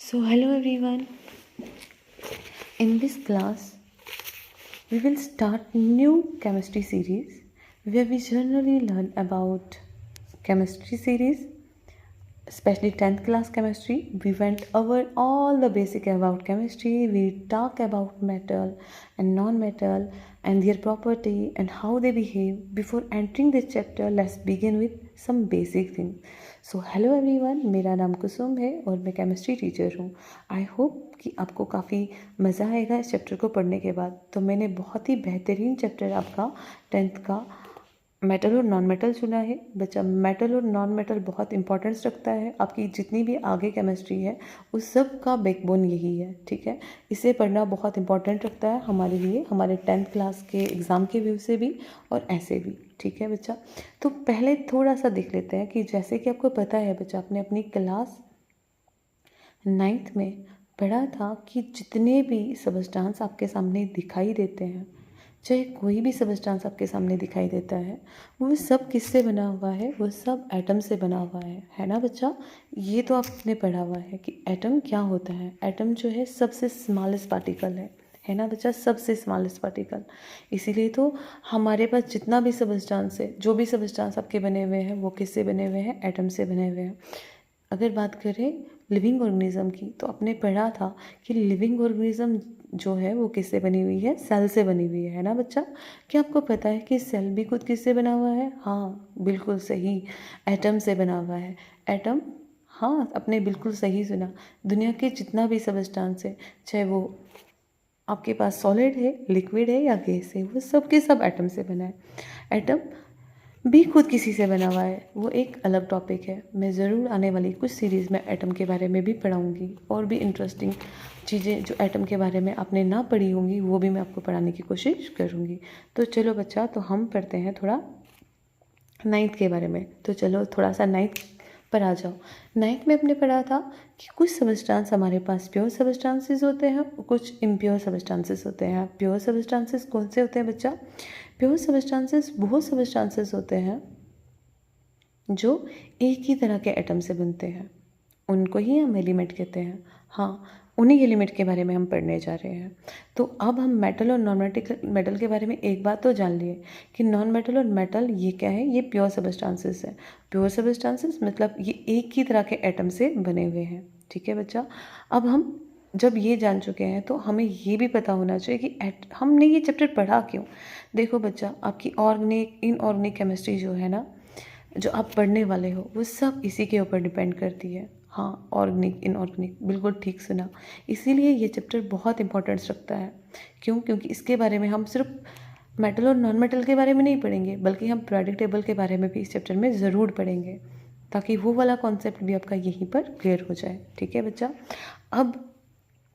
So, hello everyone. In this class, we will start new chemistry series where we generally learn about chemistry series, especially 10th class chemistry. We went over all the basic about chemistry. We talk about metal and non-metal and their property and how they behave. Before entering this chapter, let's begin with some basic things. So hello everyone, मेरा नाम कुसुम है और मैं chemistry teacher हूँ। I hope कि आपको काफ़ी मज़ा आएगा इस चैप्टर को पढ़ने के बाद। तो मैंने बहुत ही बेहतरीन चैप्टर आपका 10th का मेटल और नॉन मेटल चुना है। बच्चा, मेटल और नॉन मेटल बहुत इंपॉर्टेंस रखता है। आपकी जितनी भी आगे केमिस्ट्री है उस सब का बैकबोन यही है, ठीक है। इसे पढ़ना बहुत इंपॉर्टेंट रखता है हमारे लिए, हमारे 10th क्लास के एग्ज़ाम के व्यू से भी और ऐसे भी, ठीक है बच्चा। तो पहले थोड़ा सा देख लेते हैं कि जैसे कि आपको पता है बच्चा, आपने अपनी क्लास 9th में पढ़ा था कि जितने भी सब्सटेंस आपके सामने दिखाई देते हैं, चाहे कोई भी सब्सटेंस आपके सामने दिखाई देता है, वो सब किससे बना हुआ है? वो सब एटम से बना हुआ है ना बच्चा। ये तो आपने पढ़ा हुआ है कि एटम क्या होता है। एटम जो है सबसे स्मॉलेस्ट पार्टिकल है ना बच्चा, सबसे स्मॉलेस्ट पार्टिकल। इसीलिए तो हमारे पास जितना भी सब्सटेंस है, जो भी सब्सटेंस आपके बने हुए हैं, वो किससे बने हुए हैं? एटम से बने हुए हैं। अगर बात करें लिविंग ऑर्गेनिज्म की, तो आपने पढ़ा था कि लिविंग ऑर्गेनिज्म जो है वो किससे बनी हुई है? सेल से बनी हुई है ना बच्चा। क्या आपको पता है कि सेल भी खुद किससे बना हुआ है? हाँ, बिल्कुल सही, एटम से बना हुआ है। एटम, हाँ, आपने बिल्कुल सही सुना। दुनिया के जितना भी सब्सटेंस है, चाहे वो आपके पास सॉलिड है, लिक्विड है या गैस है, वो सब के सब एटम से बना है। एटम भी खुद किसी से बना हुआ है, वो एक अलग टॉपिक है। मैं ज़रूर आने वाली कुछ सीरीज़ में एटम के बारे में भी पढ़ाऊँगी, और भी इंटरेस्टिंग चीज़ें जो एटम के बारे में आपने ना पढ़ी होंगी वो भी मैं आपको पढ़ाने की कोशिश करूँगी। तो चलो बच्चा, तो हम पढ़ते हैं थोड़ा 9th के बारे में। तो चलो थोड़ा सा 9th पर आ जाओ। 9th में हमने पढ़ा था कि कुछ सब्सटेंस हमारे पास प्योर सब्सटेंसेस होते हैं, कुछ इम्प्योर सब्सटेंसेस होते हैं। प्योर सब्सटेंसेस कौन से होते हैं बच्चा? प्योर सब्सटेंसेस वो सब्सटेंसेस होते हैं जो एक ही तरह के एटम से बनते हैं, उनको ही हम एलिमेंट कहते हैं। हाँ, उन्हीं एलिमेंट के बारे में हम पढ़ने जा रहे हैं। तो अब हम मेटल और नॉन मेटल के बारे में एक बात तो जान लिए कि नॉन मेटल और मेटल ये क्या है? ये प्योर सब्सटेंसेस है। प्योर सब्सटेंसेस मतलब ये एक ही तरह के एटम से बने हुए हैं, ठीक है बच्चा। अब हम जब ये जान चुके हैं तो हमें ये भी पता होना चाहिए कि हमने ये चैप्टर पढ़ा क्यों। देखो बच्चा, आपकी ऑर्गेनिक इनऑर्गेनिक केमिस्ट्री जो है ना, जो आप पढ़ने वाले हो, वो सब इसी के ऊपर डिपेंड करती है। हाँ, ऑर्गेनिक इनऑर्गेनिक, बिल्कुल ठीक सुना। इसीलिए ये चैप्टर बहुत इंपॉर्टेंस रखता है। क्यों? क्योंकि इसके बारे में हम सिर्फ मेटल और नॉन मेटल के बारे में नहीं पढ़ेंगे, बल्कि हम पीरियोडिक टेबल के बारे में भी इस चैप्टर में ज़रूर पढ़ेंगे, ताकि वो वाला कॉन्सेप्ट भी आपका यहीं पर क्लियर हो जाए, ठीक है बच्चा। अब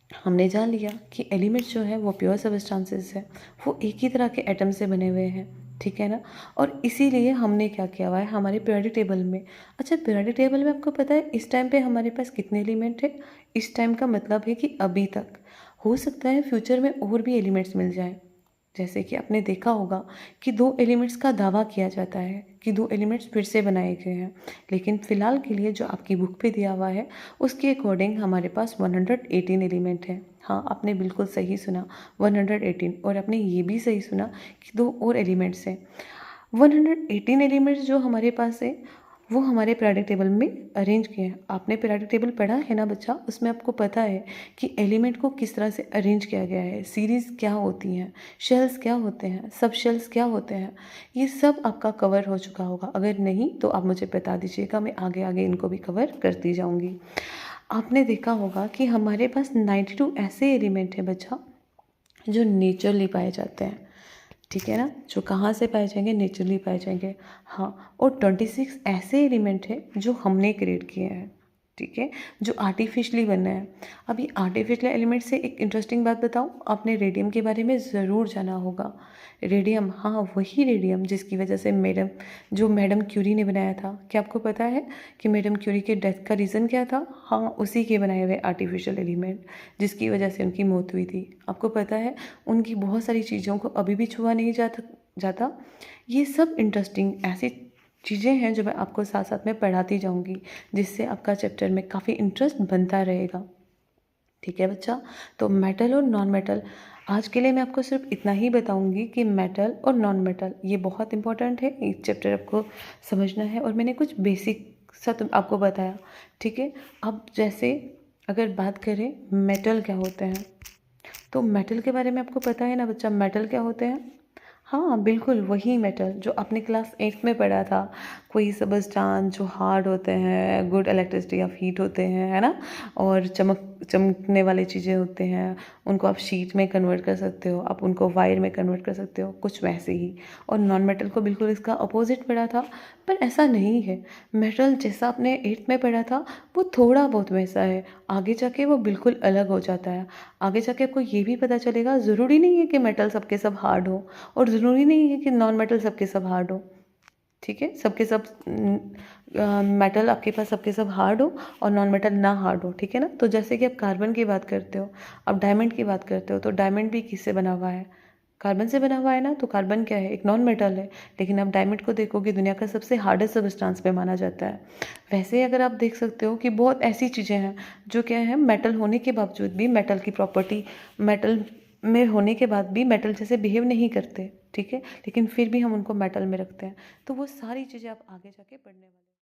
हमने जान लिया कि एलिमेंट्स जो है वो प्योर सब्सटेंसेस है, वो एक ही तरह के एटम से बने हुए हैं, ठीक है ना। और इसीलिए हमने क्या किया हुआ है हमारे पीरियोडिक टेबल में। अच्छा, पीरियोडिक टेबल में आपको पता है इस टाइम पे हमारे पास कितने एलिमेंट है? इस टाइम का मतलब है कि अभी तक। हो सकता है फ्यूचर में और भी एलिमेंट्स मिल जाए। जैसे कि आपने देखा होगा कि 2 एलिमेंट्स का दावा किया जाता है कि 2 एलिमेंट्स फिर से बनाए गए हैं, लेकिन फ़िलहाल के लिए जो आपकी बुक पे दिया हुआ है उसके अकॉर्डिंग हमारे पास 118 एलिमेंट है। हाँ, आपने बिल्कुल सही सुना, 118। और आपने ये भी सही सुना कि 2 और एलिमेंट्स हैं। 118 एलिमेंट्स जो हमारे पास है वो हमारे पीरियोडिक टेबल में अरेंज किए हैं। आपने पीरियोडिक टेबल पढ़ा है ना बच्चा, उसमें आपको पता है कि एलिमेंट को किस तरह से अरेंज किया गया है, सीरीज़ क्या होती हैं, शेल्स क्या होते हैं, सब शेल्स क्या होते हैं, ये सब आपका कवर हो चुका होगा। अगर नहीं तो आप मुझे बता दीजिएगा, मैं आगे आगे इनको भी कवर करती जाऊँगी। आपने देखा होगा कि हमारे पास 92 ऐसे एलिमेंट हैं बच्चा जो नेचुरली पाए जाते हैं, ठीक है ना। जो कहाँ से पाए जाएंगे? नेचुरली पाए जाएंगे। हाँ, और 26 ऐसे एलिमेंट हैं जो हमने क्रिएट किए हैं, ठीक है, जो आर्टिफिशियली बने हैं। अब ये आर्टिफिशियल एलिमेंट से एक इंटरेस्टिंग बात बताऊँ, आपने रेडियम के बारे में ज़रूर जाना होगा। रेडियम, हाँ, वही रेडियम जिसकी वजह से मैडम क्यूरी ने बनाया था। क्या आपको पता है कि मैडम क्यूरी के डेथ का रीज़न क्या था? हाँ, उसी के बनाए हुए आर्टिफिशियल एलिमेंट जिसकी वजह से उनकी मौत हुई थी। आपको पता है उनकी बहुत सारी चीज़ों को अभी भी छुआ नहीं जाता। ये सब इंटरेस्टिंग ऐसी चीज़ें हैं जो मैं आपको साथ साथ में पढ़ाती जाऊंगी, जिससे आपका चैप्टर में काफ़ी इंटरेस्ट बनता रहेगा। ठीक है बच्चा। तो मेटल और नॉन मेटल, आज के लिए मैं आपको सिर्फ इतना ही बताऊंगी कि मेटल और नॉन मेटल ये बहुत इंपॉर्टेंट है, ये चैप्टर आपको समझना है, और मैंने कुछ बेसिक सा आपको बताया। ठीक है। अब जैसे अगर बात करें मेटल क्या होते हैं, तो मेटल के बारे में आपको पता है ना बच्चा, मेटल क्या होते हैं? हाँ बिल्कुल, वही मेटल जो आपने क्लास 8 में पढ़ा था, कोई सबस्टांस जो हार्ड होते हैं, गुड इलेक्ट्रिसिटी ऑफ हीट होते हैं, है ना, और चमकने वाली चीज़ें होते हैं, उनको आप शीट में कन्वर्ट कर सकते हो, आप उनको वायर में कन्वर्ट कर सकते हो, कुछ वैसे ही। और नॉन मेटल को बिल्कुल इसका अपोजिट पढ़ा था, पर ऐसा नहीं है। मेटल जैसा आपने 8 में पढ़ा था वो थोड़ा बहुत वैसा है, आगे जाके वो बिल्कुल अलग हो जाता है। आगे जाके आपको ये भी पता चलेगा, ज़रूरी नहीं है कि मेटल सबके सब हार्ड हो, और ज़रूरी नहीं है कि नॉन मेटल सबके सब हार्ड हो। ठीक है, सबके सब मेटल आपके पास सबके सब हार्ड हो और नॉन मेटल ना हार्ड हो। ठीक है ना। तो जैसे कि आप कार्बन की बात करते हो, आप डायमंड की बात करते हो, तो डायमंड भी किससे बना हुआ है? कार्बन से बना हुआ है ना। तो कार्बन क्या है? एक नॉन मेटल है। लेकिन आप डायमंड को देखोगे, दुनिया का सबसे हार्डेस्ट सबस्टांस पे माना जाता है। वैसे ही अगर आप देख सकते हो कि बहुत ऐसी चीज़ें हैं जो क्या है, मेटल होने के बावजूद भी, मेटल की प्रॉपर्टी मेटल में होने के बाद भी मेटल जैसे बिहेव नहीं करते। ठीक है, लेकिन फिर भी हम उनको मेटल में रखते हैं। तो वो सारी चीज़ें आप आगे जाके पढ़ने वाले